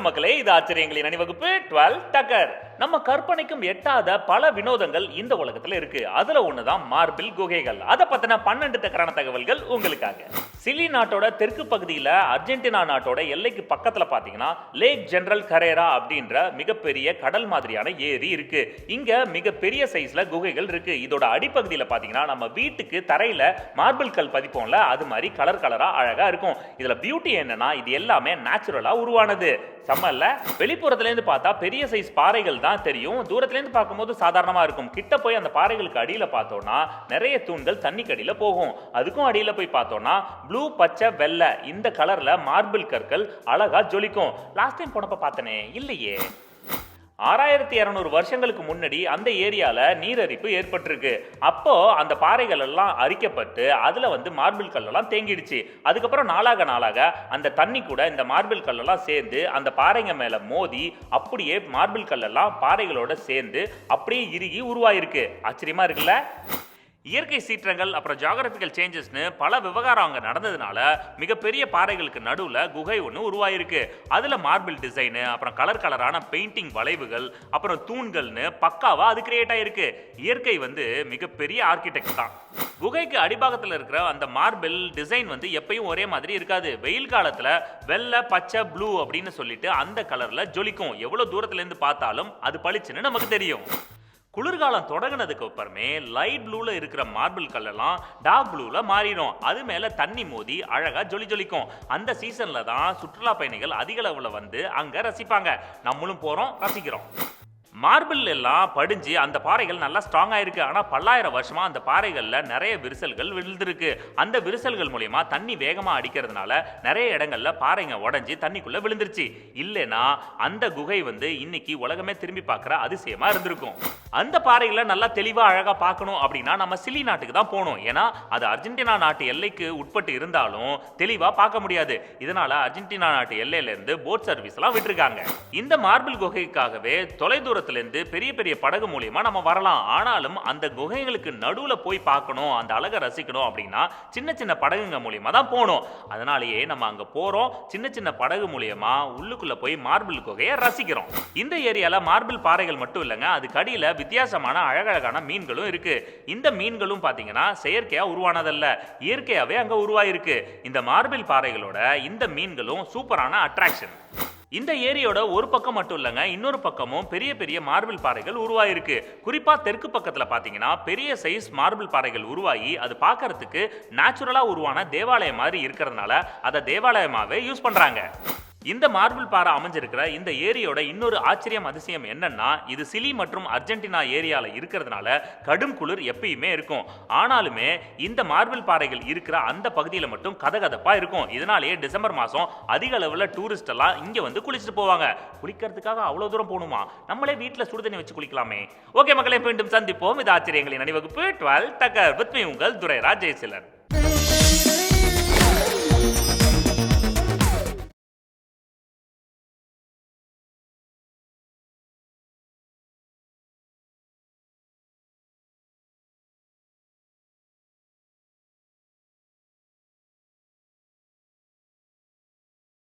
மக்களே, இது ஆச்சரியங்களின் அணிவகுப்பு 12 டக்கர். நம்ம கற்பனைக்கும் எட்டாத பல வினோதங்கள் இந்த உலகத்துல இருக்கு. அதுல ஒண்ணுதான் மார்பிள் குகைகள். அதை பத்தின 12 டக்கரான தகவல்கள் உங்களுக்காக. சிலி நாட்டோட தெற்கு பகுதியில அர்ஜென்டினா நாட்டோட எல்லைக்கு பக்கத்துல பாத்தீங்கன்னா லேக் ஜெனரல் கரேரா அப்படின்ற மிகப்பெரிய கடல் மாதிரியான ஏரி இருக்கு. இங்க மிகப்பெரிய சைஸ்ல குகைகள் இருக்கு. இதோட அடிப்பகுதியில பாத்தீங்கன்னா நம்ம வீட்டுக்கு தரையில மார்பிள் கல் பதிப்போம்ல, அது மாதிரி கலர் கலரா அழகா இருக்கும். இதுல பியூட்டி என்னன்னா, இது எல்லாமே நேச்சுரலா உருவானது. சம்மல்ல, வெளிப்புறத்துல இருந்து பார்த்தா பெரிய சைஸ் பாறைகள் தான் தெரியும். தூரத்துல இருந்து பார்க்கும்போது சாதாரணமா இருக்கும். கிட்ட போய் அந்த பாறைகளுக்கு அடியில பார்த்தோம்னா நிறைய தூண்கள் தண்ணிக்கு அடியில போகும். அதுக்கும் அடியில போய் பார்த்தோம்னா ப்ளூ, பச்சை, வெள்ளை இந்த கலர்ல மார்பிள் கற்கள் அழகா ஜொலிக்கும். லாஸ்ட் டைம் போனப்ப பார்த்தனே, இல்லையே. 6200 வருஷங்களுக்கு முன்னாடி அந்த ஏரியால நீரரிப்பு ஏற்பட்டிருக்கு. அப்போ அந்த பாறைகள் எல்லாம் அரிக்கப்பட்டு அதுல மார்பிள் கல்லெல்லாம் தேங்கிடுச்சு. அதுக்கப்புறம் நாளாக அந்த தண்ணி கூட இந்த மார்பிள் கல்லெல்லாம் சேர்ந்து அந்த பாறைங்க மேல மோதி அப்படியே மார்பிள் கல்லெல்லாம் பாறைகளோட சேர்ந்து அப்படியே இறுகி உருவாயிருக்கு. ஆச்சரியமா இருக்குல்ல? இயற்கை சீற்றங்கள் அப்புறம் ஜியோகிராபிக்கல் சேஞ்சஸ்னு பல விவகாரம் அங்கே நடந்ததுனால மிகப்பெரிய பாறைகளுக்கு நடுவில் குகை ஒன்று உருவாயிருக்கு. அதில் மார்பிள் டிசைனு, அப்புறம் கலர் கலரான பெயிண்டிங் வளைவுகள், அப்புறம் தூண்கள்னு பக்காவாக அது கிரியேட் ஆயிருக்கு. இயற்கை மிகப்பெரிய ஆர்கிடெக்ட் தான். குகைக்கு அடிபாகத்தில் இருக்கிற அந்த மார்பிள் டிசைன் எப்பயும் ஒரே மாதிரி இருக்காது. வெயில் காலத்தில் வெள்ளை, பச்சை, ப்ளூ அப்படின்னு சொல்லிட்டு அந்த கலரில் ஜொலிக்கும். எவ்வளோ தூரத்துலேருந்து பார்த்தாலும் அது பளிச்சுன்னு நமக்கு தெரியும். குளிர்காலம் தொடங்கினதுக்கு அப்புறமே லைட் ப்ளூல இருக்கிற மார்பிள் கல்லெல்லாம் டார்க் ப்ளூல மாறிடும். அது மேல தண்ணி மோதி அழகா ஜொலிக்கும். அந்த சீசன்ல தான் சுற்றுலா பயணிகள் அதிக அளவுல அங்க ரசிப்பாங்க. நம்மளும் போறோம், ரசிக்கிறோம். மார்பிள் எல்லாம் படிஞ்சு அந்த பாறைகள் நல்லா ஸ்ட்ராங்கா இருக்கு. ஆனா பல்லாயிரம் வருஷமா அந்த பாறைகள்ல நிறைய விரிசல்கள் விழுந்திருக்கு. அந்த விரிசல்கள் மூலமா தண்ணி வேகமா அடிக்கிறதுனால நிறைய இடங்கள்ல பாறைங்க உடைஞ்சு தண்ணிக்குள்ள விழுந்துருச்சு. இல்லைன்னா அந்த குகை இன்னைக்கு உலகமே திரும்பி பார்க்கிற அதிசயமா இருந்திருக்கும். அந்த பாறைகளை நல்லா தெளிவா அழகா பார்க்கணும் அப்படின்னா நம்ம சிலி நாட்டுக்கு தான் போகணும். ஏன்னா அது அர்ஜென்டினா நாட்டு எல்லைக்கு உட்பட்டு இருந்தாலும் தெளிவா பார்க்க முடியாது. இதனால அர்ஜென்டினா நாட்டு எல்லையில இருந்து போட் சர்வீஸ் எல்லாம் விட்டுருக்காங்க. இந்த மார்பிள் குகைக்காகவே தொலைதூரத்துல இருந்து பெரிய பெரிய படகு மூலியமா நம்ம வரலாம். ஆனாலும் அந்த குகைகளுக்கு நடுவுல போய் பார்க்கணும், அந்த அழகை ரசிக்கணும் அப்படின்னா சின்ன சின்ன படகுங்க மூலியமா தான் போகணும். அதனாலேயே நம்ம அங்க போறோம், சின்ன சின்ன படகு மூலியமா உள்ளுக்குள்ள போய் மார்பிள் குகையை ரசிக்கிறோம். இந்த ஏரியால மார்பிள் பாறைகள் மட்டும் இல்லைங்க, அதுக்கு அடியில வித்தியாசமான அழகழகான மீன்களும் இருக்கு. இந்த மீன்களும் பாத்தீங்கன்னா செயற்கையா உருவானதல்ல, இயற்கையாவே அங்க உருவாயிருக்கு. இந்த மார்பிள் பாறைகளோட இந்த மீன்களும் சூப்பரான அட்ராக்ஷன். இந்த ஏரியோட ஒரு பக்கம் மட்டும் இல்லைங்க, இன்னொரு பக்கமும் பெரிய பெரிய மார்பிள் பாறைகள் உருவாயிருக்கு. குறிப்பா தெற்கு பக்கத்துல பாத்தீங்கன்னா பெரிய சைஸ் மார்பிள் பாறைகள் உருவாகி அது பார்க்கறதுக்கு நேச்சுரலா உருவான தேவாலயம் மாதிரி இருக்கிறதுனால அதை தேவாலயமாவே யூஸ் பண்றாங்க. இந்த மார்பிள் பாறை அமைஞ்சிருக்கிற இந்த ஏரியோட இன்னொரு ஆச்சரியம் அதிசயம் என்னன்னா, இது சிலி மற்றும் அர்ஜென்டினா ஏரியால இருக்கிறதுனால கடும் குளிர் எப்பயுமே இருக்கும். ஆனாலுமே இந்த மார்பிள் பாறைகள் இருக்கிற அந்த பகுதியில் மட்டும் கதகதப்பா இருக்கும். இதனாலேயே டிசம்பர் மாசம் அதிக அளவுல டூரிஸ்ட் எல்லாம் இங்க குளிச்சுட்டு போவாங்க. குளிக்கிறதுக்காக அவ்வளவு தூரம் போகணுமா? நம்மளே வீட்டுல சுடுதண்ணி வச்சு குளிக்கலாமே. ஓகே மக்களே, மீண்டும் சந்திப்போம். இது ஆச்சரியங்களின் அணிவகுப்பு 12 டக்கர். வித் மீ உங்கள் துரைராஜ் ஜெயசீலன்.